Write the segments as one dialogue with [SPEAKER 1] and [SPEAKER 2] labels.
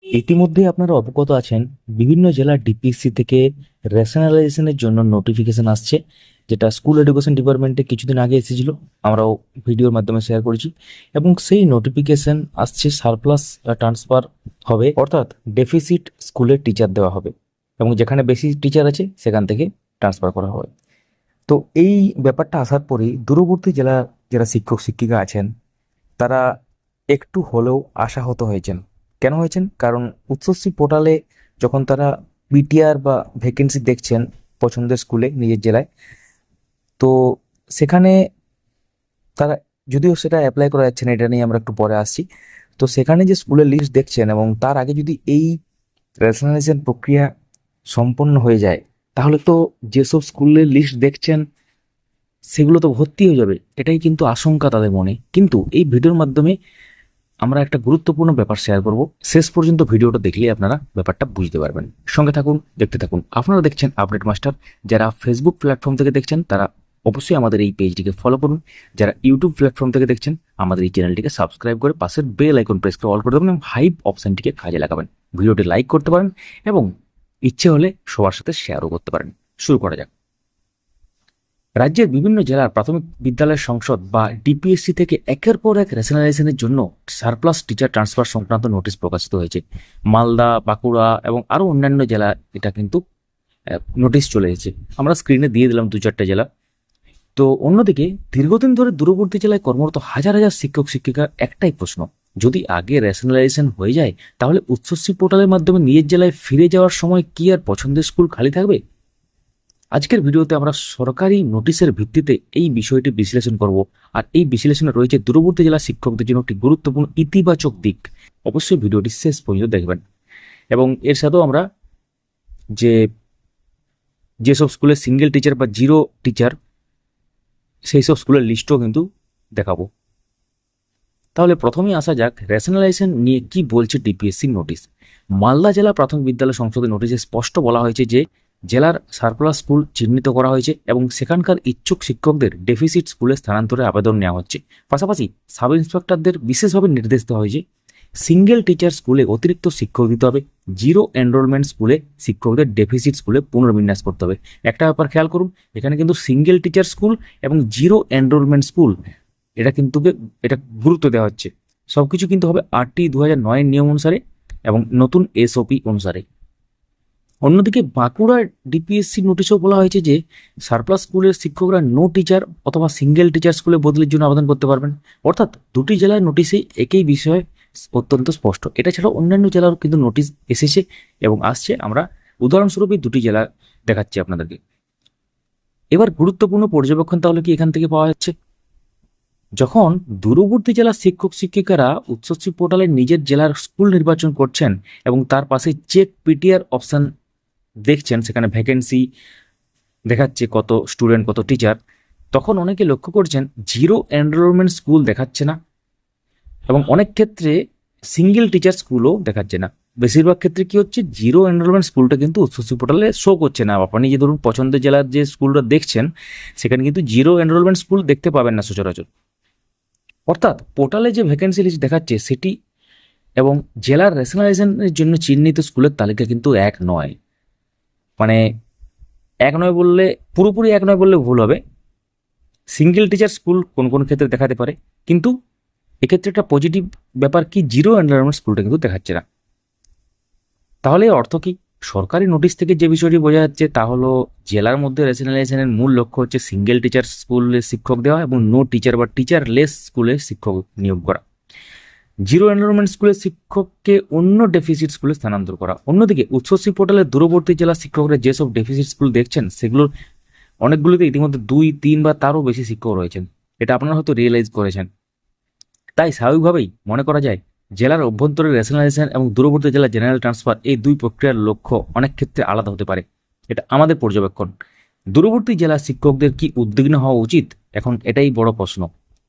[SPEAKER 1] ইতিমধ্যে আপনারা অবগত আছেন, বিভিন্ন জেলার ডিপিএসসি থেকে রেশনালাইজেশনের জন্য নোটিফিকেশন আসছে, যেটা স্কুল এডুকেশন ডিপার্টমেন্টে কিছুদিন আগে এসেছিল। আমরাও ভিডিওর মাধ্যমে শেয়ার করেছি এবং সেই নোটিফিকেশন আসছে সারপ্লাস ট্রান্সফার হবে, অর্থাৎ ডেফিসিট স্কুলের টিচার দেওয়া হবে এবং যেখানে বেশি টিচার আছে সেখান থেকে ট্রান্সফার করা হবে। তো এই ব্যাপারটা আসার পরেই দূরবর্তী জেলার যারা শিক্ষক শিক্ষিকা আছেন তারা একটু হলেও আশাহত হয়েছেন। কেন হয়েছেন? কারণ উচ্চশ্রী পোর্টালে যখন তারা বিটিআর বা ভ্যাকেন্সি দেখছেন পছন্দের স্কুলে নিজের জেলায়, তো সেখানে তারা, যদিও সেটা অ্যাপ্লাই করা যাচ্ছে না, এটা নিয়ে আমরা একটু পরে আসছি, তো সেখানে যে স্কুলের লিস্ট দেখছেন এবং তার আগে যদি এই রেশনালাইজেশন প্রক্রিয়া সম্পন্ন হয়ে যায়, তাহলে তো যেসব স্কুলের লিস্ট দেখছেন সেগুলো তো ভর্তি হয়ে যাবে, এটাই কিন্তু আশঙ্কা তাদের মনে। কিন্তু এই ভিডিওর মাধ্যমে আমরা একটা গুরুত্বপূর্ণ ব্যাপার শেয়ার করব। শেষ পর্যন্ত ভিডিওটা দেখলে আপনারা ব্যাপারটা বুঝতে পারবেন। সঙ্গে থাকুন, দেখতে থাকুন। আপনারা দেখছেন আপডেট মাস্টার। যারা ফেসবুক প্ল্যাটফর্ম থেকে দেখছেন তারা অবশ্যই আমাদের এই পেজটিকে ফলো করুন। যারা ইউটিউব প্ল্যাটফর্ম থেকে দেখছেন আমাদের এই চ্যানেলটিকে সাবস্ক্রাইব করে পাশের বেল আইকন প্রেস করে অল করে দেবেন এবং হাইপ অপশনটিকে কাজে লাগাবেন। ভিডিওটি লাইক করতে পারেন এবং ইচ্ছে হলে সবার সাথে শেয়ারও করতে পারেন। শুরু করা যাক। রাজ্যের বিভিন্ন জেলার প্রাথমিক বিদ্যালয় সংসদ বা ডিপিএসসি থেকে একের পর এক রেশনালাইজেশনের জন্য সারপ্লাস টিচার ট্রান্সফার সংক্রান্ত নোটিশ প্রকাশিত হয়েছে। মালদা, বাঁকুড়া এবং আরও অন্যান্য জেলা এটা কিন্তু নোটিশ চলে এসেছে। আমরা স্ক্রিনে দিয়ে দিলাম 2-4টে জেলা। তো অন্যদিকে দীর্ঘদিন ধরে দূরবর্তী জেলায় কর্মরত হাজার হাজার শিক্ষক শিক্ষিকার একটাই প্রশ্ন, যদি আগে রেশনালাইজেশন হয়ে যায় তাহলে উচ্চশ্রী পোর্টালের মাধ্যমে নিজের জেলায় ফিরে যাওয়ার সময় কি আর পছন্দের স্কুল খালি থাকবে? আজকের ভিডিওতে আমরা সরকারি নোটিশের ভিত্তিতে এই বিষয়টি বিশ্লেষণ করব। আর এই বিশ্লেষণে রয়েছে দূরবর্তী জেলা শিক্ষকদের জন্য একটি গুরুত্বপূর্ণ ইতিবাচক দিক। অবশ্যই ভিডিওটি শেষ পর্যন্ত দেখবেন এবং এর সাথেও আমরা যেসব স্কুলে সিঙ্গেল টিচার বা জিরো টিচার সেই সব স্কুলের লিস্টও কিন্তু দেখাবো। তাহলে প্রথমেই আসা যাক রেশনালাইজেশন নিয়ে কি বলছে ডিপিএসসি নোটিশ। মালদা জেলা প্রাথমিক বিদ্যালয় সংসদের নোটিশে স্পষ্ট বলা হয়েছে যে জেলার সারপ্লাস স্কুল চিহ্নিত করা হয়েছে এবং সেখানকার ইচ্ছুক শিক্ষকদের ডেফিসিট স্কুলে স্থানান্তরের আবেদন নেওয়া হচ্ছে। পাশাপাশি সাব ইন্সপেক্টরদের বিশেষভাবে নির্দেশ দেওয়া হয়েছে সিঙ্গেল টিচার স্কুলে অতিরিক্ত শিক্ষক দিতে হবে, জিরো এনরোলমেন্ট স্কুলে শিক্ষকদের ডেফিসিট স্কুলে পুনর্বিন্যাস করতে হবে। একটা ব্যাপার খেয়াল করুন, এখানে কিন্তু সিঙ্গেল টিচার স্কুল এবং জিরো এনরোলমেন্ট স্কুল এটা গুরুত্ব দেওয়া হচ্ছে। সবকিছু কিন্তু হবে আরটি 2009 নিয়ম অনুসারে এবং নতুন এসওপি অনুসারে। অন্যদিকে বাঁকুড়ার ডিপিএসসি নোটিশেও বলা হয়েছে যে সারপ্লাস স্কুলের শিক্ষকরা নো টিচার অথবা সিঙ্গেল টিচার স্কুলে বদলির জন্য আবেদন করতে পারবেন। অর্থাৎ দুটি জেলার নোটিশেই একই বিষয় অত্যন্ত স্পষ্ট। এটা ছাড়াও অন্যান্য জেলার কিন্তু নোটিশ এসেছে এবং আসছে। আমরা উদাহরণস্বরূপ এই দুটি জেলা দেখাচ্ছি আপনাদেরকে। এবার গুরুত্বপূর্ণ পর্যবেক্ষণ তাহলে কি এখান থেকে পাওয়া যাচ্ছে? যখন দূরবর্তী জেলার শিক্ষক শিক্ষিকারা উচ্চশ্রী পোর্টালে নিজের জেলার স্কুল নির্বাচন করছেন এবং তার পাশে চেক পিটিআর অপশন দেখছেন, সেখানে ভ্যাকেন্সি দেখাচ্ছে কত স্টুডেন্ট কত টিচার, তখন অনেকে লক্ষ্য করছেন জিরো এনরোলমেন্ট স্কুল দেখাচ্ছে না এবং অনেক ক্ষেত্রে সিঙ্গেল টিচার স্কুলও দেখাচ্ছে না। বেশিরভাগ ক্ষেত্রে কি হচ্ছে, জিরো এনরোলমেন্ট স্কুলটা কিন্তু উচ্চশিক্ষা পোর্টালে শো করছে না। আপনি যে ধরুন পছন্দের জেলার যে স্কুলটা দেখছেন সেখানে কিন্তু জিরো এনরোলমেন্ট স্কুল দেখতে পাবেন না সচরাচর। অর্থাৎ পোর্টালে যে ভ্যাকেন্সি লিস্ট দেখাচ্ছে সেটি এবং জেলার রেশনালাইজেশনের জন্য চিহ্নিত স্কুলের তালিকা কিন্তু এক নয়। মানে এক নয় বললে, পুরোপুরি এক নয় বললে ভুল হবে। সিঙ্গেল টিচার স্কুল কোন কোন ক্ষেত্রে দেখাতে পারে, কিন্তু এক্ষেত্রে একটা পজিটিভ ব্যাপার কি, জিরো এনরোলমেন্ট স্কুলটা কিন্তু দেখাচ্ছে না। তাহলে অর্থ কি? সরকারি নোটিশ থেকে যে বিষয়টি বোঝা যাচ্ছে তা হলো জেলার মধ্যে রেশনালাইজেশনের মূল লক্ষ্য হচ্ছে সিঙ্গেল টিচার স্কুলে শিক্ষক দেওয়া এবং নো টিচার বা টিচারলেস স্কুলে শিক্ষক নিয়োগ করা, জিরো এনরোলমেন্ট স্কুলের শিক্ষককে অন্য ডেফিসিট স্কুলে স্থানান্তর করা। অন্যদিকে উচ্চশ্রী পোর্টালের দূরবর্তী জেলার শিক্ষকরা যেসব ডেফিসিট স্কুল দেখছেন সেগুলোর অনেকগুলোতে ইতিমধ্যে 2-3 বা তারও বেশি শিক্ষক রয়েছেন। এটা আপনারা হয়তো রিয়েলাইজ করেছেন। তাই স্বাভাবিকভাবেই মনে করা যায় জেলার অভ্যন্তরে রেশনালাইজেশন এবং দূরবর্তী জেলার জেনারেল ট্রান্সফার, এই দুই প্রক্রিয়ার লক্ষ্য অনেক ক্ষেত্রে আলাদা হতে পারে। এটা আমাদের পর্যবেক্ষণ। দূরবর্তী জেলার শিক্ষকদের কি উদ্বিগ্ন হওয়া উচিত? এখন এটাই বড় প্রশ্ন।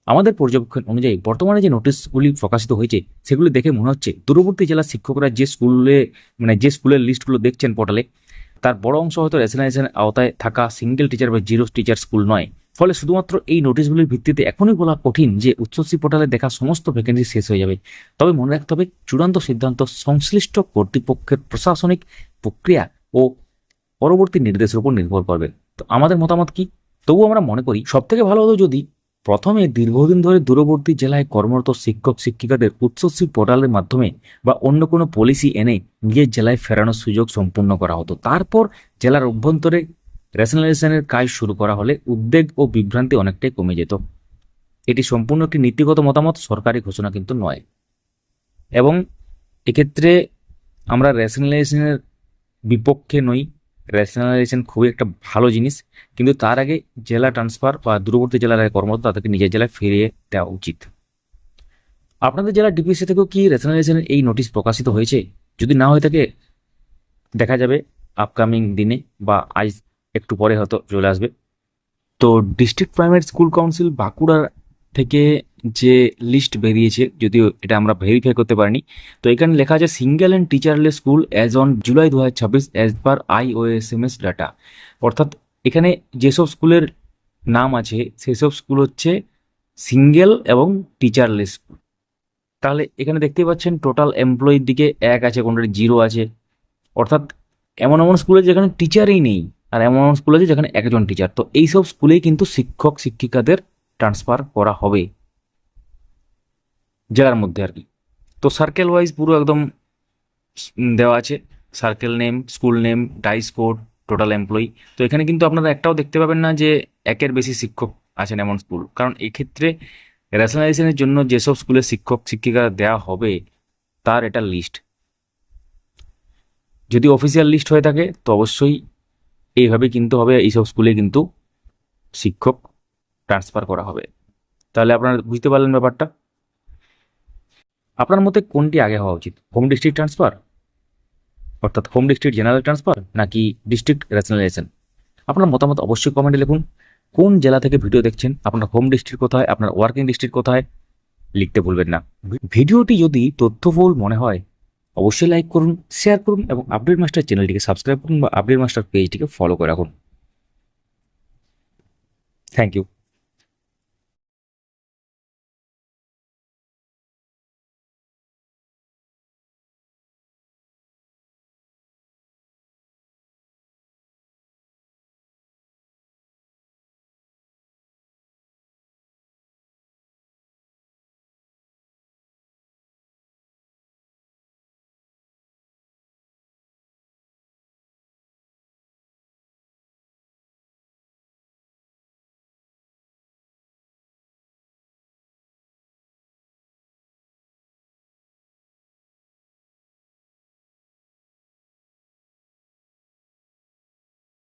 [SPEAKER 1] আমাদের পর্যবেক্ষণ অনুযায়ী বর্তমানে যে নোটিশগুলি প্রকাশিত হয়েছে সেগুলি দেখে মনে হচ্ছে দূরবর্তী জেলার শিক্ষকরা যে স্কুলের লিস্টগুলো দেখছেন পোর্টালে, তার বড় অংশ হয়তো রেশনালাইজেশনের আওতায় থাকা সিঙ্গেল টিচার বা জিরো টিচার স্কুল নয়, ফলে শুধুমাত্র এই নোটিশগুলির ভিত্তিতে এখনই বলা কঠিন যে উচ্চশিক্ষা পোর্টালে দেখা সমস্ত ভ্যাকেন্সি শেষ হয়ে যাবে। তবে মনে রাখতে হবে, চূড়ান্ত সিদ্ধান্ত সংশ্লিষ্ট কর্তৃপক্ষের প্রশাসনিক প্রক্রিয়া ও পরবর্তী নির্দেশের উপর নির্ভর করবে। তো আমাদের মতামত কি? তবুও আমরা মনে করি সবথেকে ভালো হতো যদি প্রথমে দীর্ঘদিন ধরে দূরবর্তী জেলায় কর্মরত শিক্ষক শিক্ষিকাদের উচ্চশিক্ষা পোর্টালের মাধ্যমে বা অন্য কোনো পলিসি এনে নিজের জেলায় ফেরানোর সুযোগ সম্পূর্ণ করা হতো। তারপর জেলার অভ্যন্তরে রেশনালাইজেশনের কাজ শুরু করা হলে উদ্বেগ ও বিভ্রান্তি অনেকটাই কমে যেত। এটি সম্পূর্ণ একটি নীতিগত মতামত, সরকারি ঘোষণা কিন্তু নয়। এবং এক্ষেত্রে আমরা রেশনালাইজেশনের বিপক্ষে নই। রেশনালাইজেশন খুবই একটা ভালো জিনিস, কিন্তু তার আগে জেলা ট্রান্সফার বা দূরবর্তী জেলার কর্মরত তাদেরকে নিজের জেলায় ফিরিয়ে দেওয়া উচিত। আপনাদের জেলা ডিপিএসসি থেকেও কি রেশনালাইজেশনের এই নোটিশ প্রকাশিত হয়েছে? যদি না হয়ে থাকে, দেখা যাবে আপকামিং দিনে বা আজ একটু পরে হয়তো চলে আসবে। তো district primary school council Bankura থেকে যে লিস্ট বেরিয়েছে, যদিও এটা আমরা ভেরিফাই করতে পারিনি, তো এখানে লেখা আছে single and teacherless school as on July 2026 as per IOSMS data. অর্থাৎ এখানে যেসব স্কুলের নাম আছে সেসব স্কুল হচ্ছে সিঙ্গেল এবং টিচারলেস স্কুল। তাহলে এখানে দেখতেই পাচ্ছেন টোটাল এমপ্লয়ির দিকে 1 আছে, কোনটা 0 আছে। অর্থাৎ এমন এমন স্কুলে যেখানে টিচারই নেই, আর এমন এমন স্কুল আছে যেখানে একজন টিচার। তো এইসব স্কুলেই কিন্তু শিক্ষক শিক্ষিকাদের ট্রান্সফার করা হবে জেলার মধ্যে আর কি। তো সার্কেল ওয়াইজ পুরো একদম দেওয়া আছে, circle name, school name, DISE code, total employee. তো এখানে কিন্তু আপনারা একটাও দেখতে পাবেন না যে একের বেশি শিক্ষক আছেন এমন স্কুল, কারণ এক্ষেত্রে রেশনালাইজেশনের জন্য যেসব স্কুলে শিক্ষক শিক্ষিকা দেওয়া হবে তার এটা লিস্ট। যদি অফিসিয়াল লিস্ট হয়ে থাকে তো অবশ্যই এইভাবে কিন্তু হবে, এইসব স্কুলে কিন্তু শিক্ষক ট্রান্সফার করা হবে। তাহলে আপনারা বুঝতে পারলেন ব্যাপারটা। আপনার মতে কোনটি আগে হওয়া উচিত? হোম ডিস্ট্রিক্ট ট্রান্সফার, অর্থাৎ হোম ডিস্ট্রিক্ট জেনারেল ট্রান্সফার, নাকি ডিস্ট্রিক্ট রেশনালাইজেশন? আপনার মতামত অবশ্যই কমেন্টে লিখুন। কোন জেলা থেকে ভিডিও দেখছেন, আপনার হোম ডিস্ট্রিক্ট কোথায়, আপনার ওয়ার্কিং ডিস্ট্রিক্ট কোথায়, লিখতে ভুলবেন না। ভিডিওটি যদি তথ্যবহুল মনে হয় অবশ্যই লাইক করুন, শেয়ার করুন এবং আপডেট মাস্টার চ্যানেলটিকে সাবস্ক্রাইব করুন বা আপডেট মাস্টার পেজটিকে ফলো করে রাখুন। Thank you.